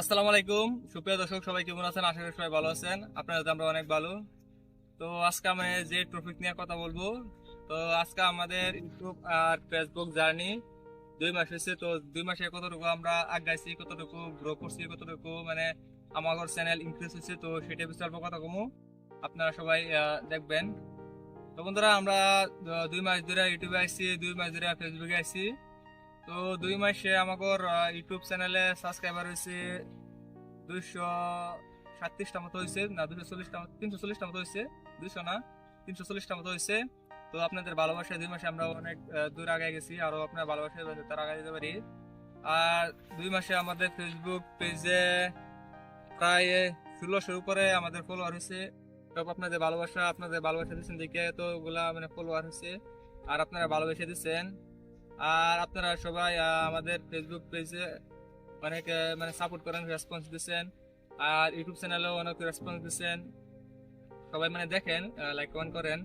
আসসালামু আলাইকুম সুপ্রিয় দর্শক, সবাই কেমন আছেন? আশা করি সবাই ভালো আছেন। আপনারা তো আমরা অনেক ভালো। তো আজকে আমি যে টপিক নিয়ে কথা বলবো, তো আজকে আমাদের ইউটিউব আর ফেসবুক জার্নি 2 মাস হয়েছে। তো 2 মাসে কতটুকু আমরা আগাইছি, কতটুকু গ্রো করছি, কতটুকু মানে আমার চ্যানেল ইনক্রিজ হয়েছে, তো সেটা বিষয়ে অল্প কথা কমু, আপনারা সবাই দেখবেন। তো বন্ধুরা, আমরা 2 মাস ধরে ইউটিউবে আইছি, 2 মাস ধরে ফেসবুকে আইছি। তো 2 মাসে আমাদের ইউটিউব চ্যানেলে সাবস্ক্রাইবার হয়েছে 237টা মতো হয়েছে, না 240টা, 340টা মতো হয়েছে। 200 না, 340টা মতো হয়েছে। তো আপনাদের ভালোবাসায় 2 মাসে আমরা অনেক দূর আগে গেছি, আরো আপনার ভালোবাসায় তার আগে যেতে পারি। আর 2 মাসে আমাদের ফেসবুক পেজে প্রায় 1600 উপরে আমাদের ফলোয়ার হয়েছে। সব আপনাদের ভালোবাসা দিচ্ছেন দেখে তো ওগুলা মানে ফলোয়ার হয়েছে, আর আপনারা ভালোবেসে দিচ্ছেন। আর আপনারা সবাই আমাদের ফেসবুক পেজে অনেক মানে সাপোর্ট করেন, রেসপন্স দিচ্ছেন। আর ইউটিউব চ্যানেলেও অনেক রেসপন্স দিচ্ছেন, সবাই মানে দেখেন, লাইক কমেন্ট করেন।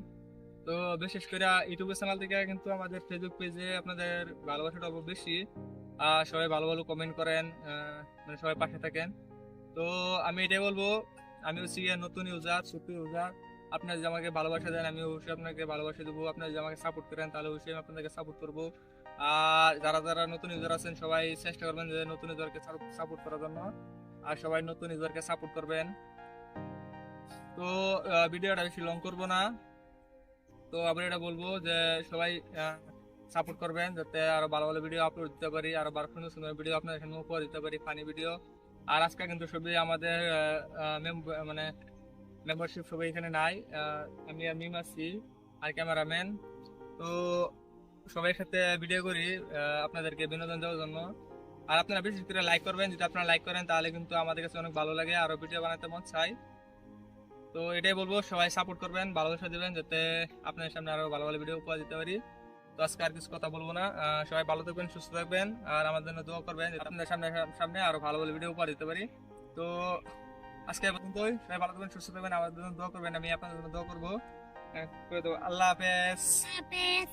তো বিশেষ করে ইউটিউব চ্যানেল থেকে কিন্তু আমাদের ফেসবুক পেজে আপনাদের ভালোবাসাটা অল্প বেশি। সবাই ভালো ভালো কমেন্ট করেন, মানে সবাই পাশে থাকেন। তো আমি এটাই বলবো, আমি হচ্ছি গিয়ে নতুন ইউজার, ছোট্ট ইউজার। আপনারা যদি আমাকে ভালোবাসা দেন, আমি অবশ্যই আপনাকে ভালোবাসা দেবো। আপনারা যদি আমাকে সাপোর্ট করেন, তাহলে অবশ্যই আমি আপনাদেরকে সাপোর্ট করবো। আর যারা যারা নতুন ইউজার আছেন, সবাই চেষ্টা করবেন যে নতুন ইউজারকে সাপোর্ট করার জন্য। আর সবাই নতুন ইউজারকে সাপোর্ট করবেন। তো ভিডিওটা বেশি লং করবো না। তো আবার এটা বলবো যে সবাই সাপোর্ট করবেন, যাতে আরো ভালো ভালো ভিডিও আপলোড দিতে পারি, আরো ভালো সুন্দর সুন্দর ভিডিও আপনাদের সামনে উপহার দিতে পারি, ফানি ভিডিও। আর আজকে কিন্তু সবই আমাদের মানে মেম্বারশিপ সবাই এখানে নাই। আমি আর মিম আছি, আর ক্যামেরাম্যান। তো সবাই সাথে ভিডিও করি আপনাদেরকে বিনোদন দেওয়ার জন্য। আর আপনারা বিশেষ করে লাইক করবেন, যদি আপনারা লাইক করেন তাহলে কিন্তু আমাদের কাছে অনেক ভালো লাগে, আরো ভিডিও বানাতে মন চাই। তো এটাই বলবো, সবাই সাপোর্ট করবেন, ভালোবাসা দিবেন, যাতে আপনাদের সামনে আরো ভালো ভালো ভিডিও উপহার দিতে পারি। তো আজকে আর কিছু কথা বলবো না। সবাই ভালো থাকবেন, সুস্থ থাকবেন, আর আমাদের জন্য দোয়া করবেন, যাতে আপনাদের সামনে সামনে আরো ভালো ভালো ভিডিও উপহার দিতে পারি। তো আজকে এই পর্যন্তই। সবাই ভালো থাকবেন, সুস্থ থাকবেন, আমাদের জন্য দোয়া করবেন, আমি আপনাদের জন্য দোয়া করবো। করে দেবো। আল্লাহ হাফেজ। হাফেজ।